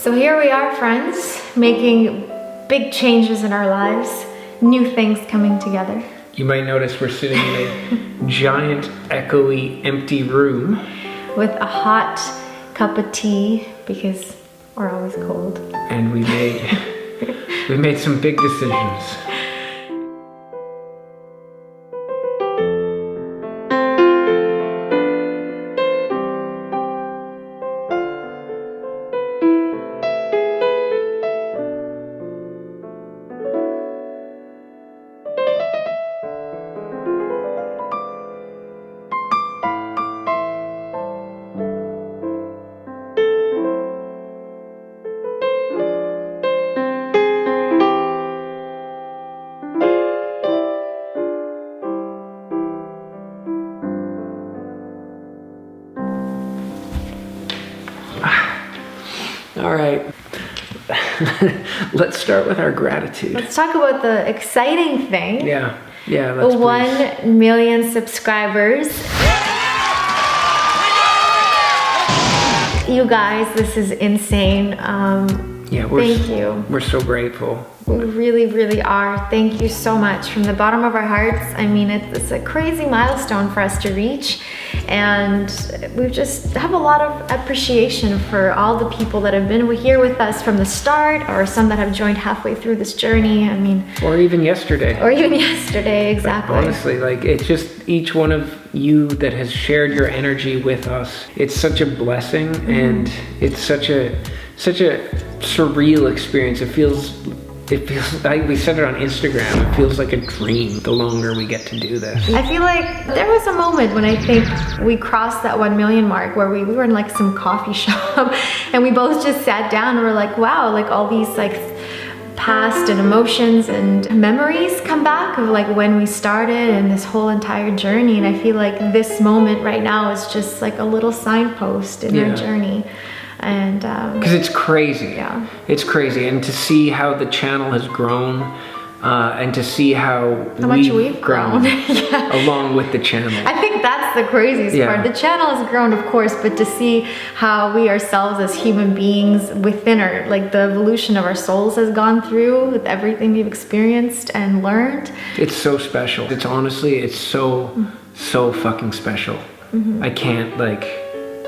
So here we are, friends, making big changes in our lives, new things coming together. You might notice we're sitting in a giant, echoey, empty room. With a hot cup of tea, because we're always cold. And we made some big decisions. All right, let's start with our gratitude. Let's talk about the exciting thing. Yeah, let's 1 million subscribers. You guys, this is insane. Thank you. We're so grateful. We really, really are. Thank you so much from the bottom of our hearts. I mean, it's a crazy milestone for us to reach. And we just have a lot of appreciation for all the people that have been here with us from the start, or some that have joined halfway through this journey. I mean, or even yesterday, exactly. But honestly, like, it's just each one of you that has shared your energy with us. It's such a blessing, and it's such a surreal experience. It feels like, we said it on Instagram, it feels like a dream the longer we get to do this. I feel like there was a moment when I think we crossed that 1 million mark where we were in like some coffee shop and we both just sat down and were like, wow, like all these like past and emotions and memories come back of like when we started and this whole entire journey. And I feel like this moment right now is just like a little signpost in our journey. And because it's crazy. It's crazy. And to see how the channel has grown, and to see how much we've grown along with the channel. I think that's the craziest part. The channel has grown, of course, but to see how we ourselves as human beings within our, like, the evolution of our souls has gone through with everything we've experienced and learned. It's so special. It's honestly, it's so fucking special. I can't, like,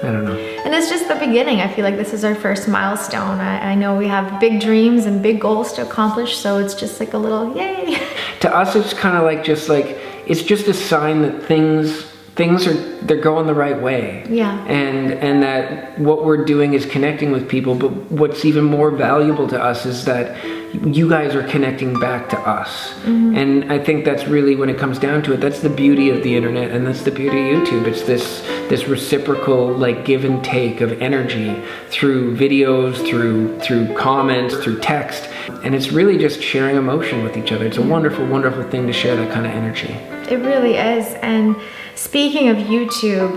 I don't know. And it's just the beginning. I feel like this is our first milestone. I know we have big dreams and big goals to accomplish, so it's just like a little yay. To us, it's kind of like it's just a sign that things they're going the right way. And that what we're doing is connecting with people, but what's even more valuable to us is that you guys are connecting back to us. And I think that's really, when it comes down to it, that's the beauty of the internet, and that's the beauty of YouTube. It's this reciprocal, like, give and take of energy through videos, through comments, through text, and it's really just sharing emotion with each other. It's a wonderful, wonderful thing to share that kind of energy. It really is. And speaking of YouTube,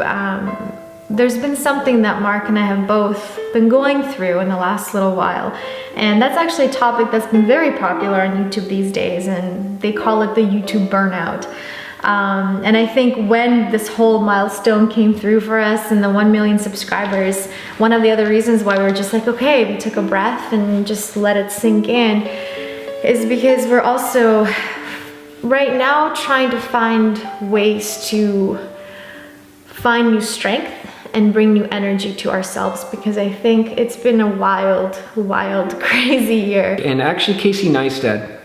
there's been something that Mark and I have both been going through in the last little while. And that's actually a topic that's been very popular on YouTube these days, and they call it the YouTube burnout. And I think when this whole milestone came through for us and the 1 million subscribers, one of the other reasons why we're just like, okay, we took a breath and just let it sink in, is because we're also right now trying to find ways to find new strength and bring new energy to ourselves, because I think it's been a wild, crazy year. And actually, Casey Neistat,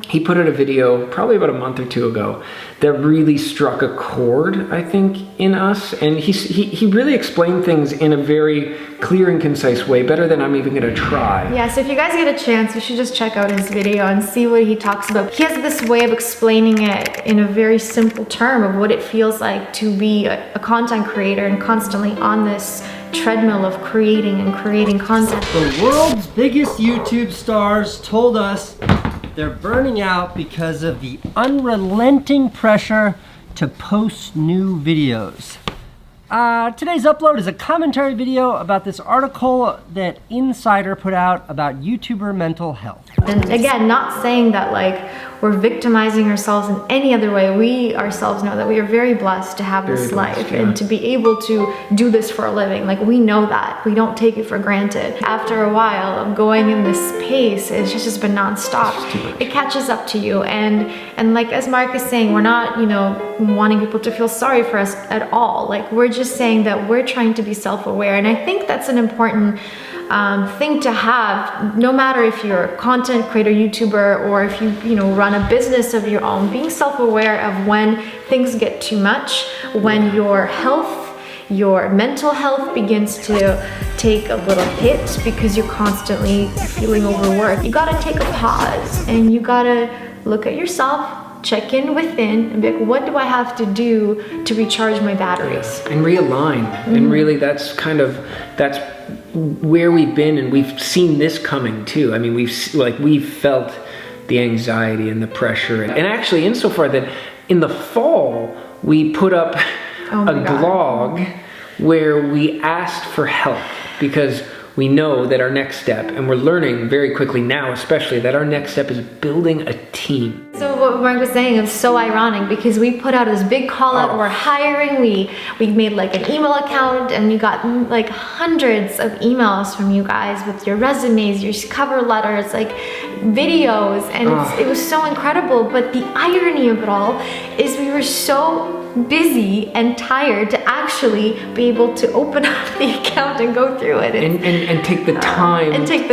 he put out a video probably about a month or two ago that really struck a chord, I think, in us. And he really explained things in a very clear and concise way, better than I'm even gonna try. Yeah, so if you guys get a chance, you should just check out his video and see what he talks about. He has this way of explaining it in a very simple term of what it feels like to be a content creator and constantly on this treadmill of creating content. The world's biggest YouTube stars told us they're burning out because of the unrelenting pressure to post new videos. Today's upload is a commentary video about this article that Insider put out about YouTuber mental health. And again, not saying that like we're victimizing ourselves in any other way. We ourselves know that we are very blessed to have this life and to be able to do this for a living. Like, we know that. We don't take it for granted. After a while of going in this pace, it's just been nonstop. It catches up to you. And like, as Mark is saying, we're not, you know, wanting people to feel sorry for us at all. Like, we're just saying that we're trying to be self-aware. And I think that's an important thing to have, no matter if you're a content creator, YouTuber, or if you know, run a business of your own. Being self-aware of when things get too much, when your health, your mental health begins to take a little hit because you're constantly feeling overworked. You gotta take a pause and you gotta look at yourself, check in within, and be like, what do I have to do to recharge my batteries? And realign. And really, that's where we've been, and we've seen this coming too. I mean, we've felt the anxiety and the pressure. And actually, insofar that in the fall, we put up a blog where we asked for help, because we know that our next step, and we're learning very quickly now especially, that our next step is building a team. So what Mark was saying is so ironic, because we put out this big call out, we're hiring, we made like an email account, and we got like hundreds of emails from you guys with your resumes, your cover letters, like videos, and it was so incredible. But the irony of it all is we were so busy and tired to actually be able to open up the account and go through it and take the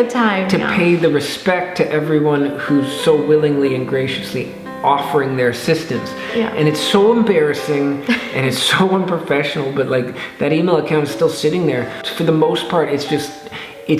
time to pay the respect to everyone who's so willingly and graciously offering their assistance. And it's so embarrassing and it's so unprofessional, but like, that email account is still sitting there. For the most part, it's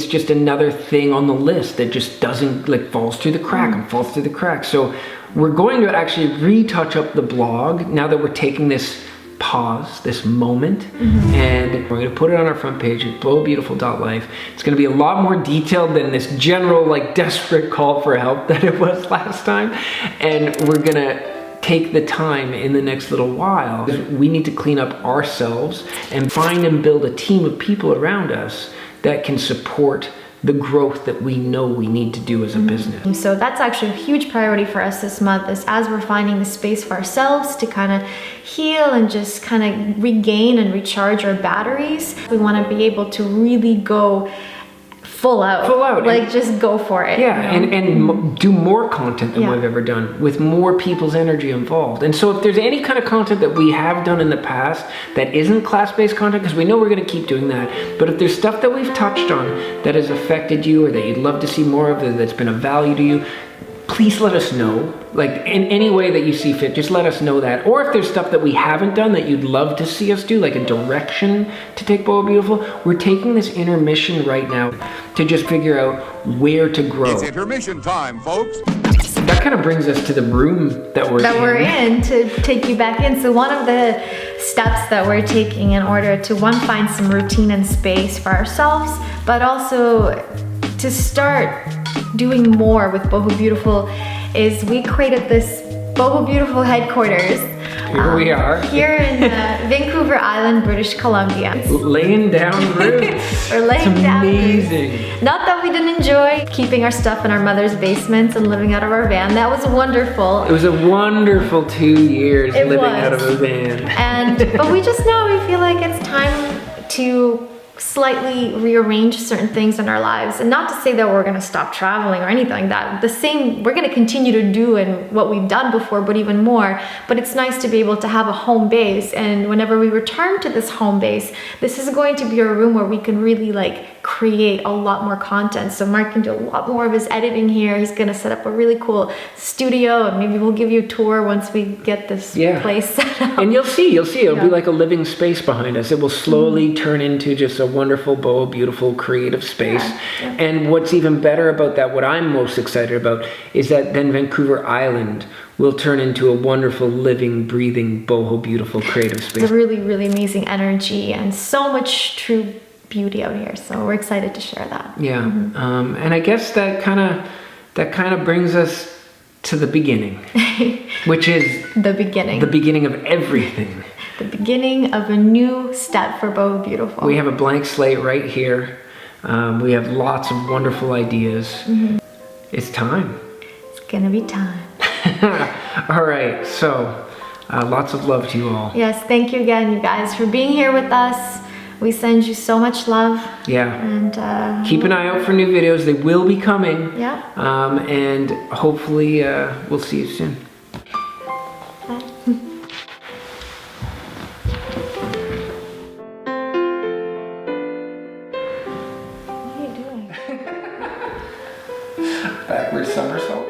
just another thing on the list that just doesn't, like, falls through the crack and falls through the crack. So we're going to actually retouch up the blog now that we're taking this pause, this moment, and we're going to put it on our front page at bohobeautiful.life. It's going to be a lot more detailed than this general, like, desperate call for help that it was last time. And we're going to take the time in the next little while. We need to clean up ourselves and find and build a team of people around us that can support the growth that we know we need to do as a business. So that's actually a huge priority for us this month, is as we're finding the space for ourselves to kind of heal and just kind of regain and recharge our batteries. We want to be able to really go full out, like, just go for it. And do more content than we've ever done, with more people's energy involved. And so if there's any kind of content that we have done in the past that isn't class-based content, because we know we're going to keep doing that, but if there's stuff that we've touched on that has affected you, or that you'd love to see more of, that's been of value to you, please let us know. Like, in any way that you see fit, just let us know that. Or if there's stuff that we haven't done that you'd love to see us do, like a direction to take Boho Beautiful, we're taking this intermission right now to just figure out where to grow. It's intermission time, folks. That kind of brings us to the room that we're in to take you back in. So one of the steps that we're taking in order to, one, find some routine and space for ourselves, but also to start doing more with Boho Beautiful, is we created this Boho Beautiful headquarters. Here we are. Here in Vancouver Island, British Columbia. Laying down roots. We're laying down amazing. Roots. Not that we didn't enjoy keeping our stuff in our mother's basements and living out of our van. That was wonderful. It was a wonderful 2 years living out of a van. But we just know, we feel like it's time to slightly rearrange certain things in our lives. And not to say that we're going to stop traveling or anything like that. The same, we're going to continue to do and what we've done before, but even more. But it's nice to be able to have a home base. And whenever we return to this home base, this is going to be a room where we can really, like, create a lot more content. So Mark can do a lot more of his editing here. He's going to set up a really cool studio, and maybe we'll give you a tour once we get this place set up. And you'll see, it'll be like a living space behind us. It will slowly turn into just a wonderful, Boho Beautiful creative space. And what's even better about that, what I'm most excited about, is that then Vancouver Island will turn into a wonderful, living, breathing, Boho Beautiful creative space. It's a really, really amazing energy and so much true beauty out here. So we're excited to share that. And I guess that kind of brings us to the beginning, which is the beginning of everything. The beginning of a new step for Boho Beautiful. We have a blank slate right here. We have lots of wonderful ideas. It's time. It's gonna be time. All right, so lots of love to you all. Yes, thank you again, you guys, for being here with us. We send you so much love. Yeah. And keep an eye out for new videos. They will be coming. Yeah. And hopefully we'll see you soon. Bye. What are you doing? Backward somersault.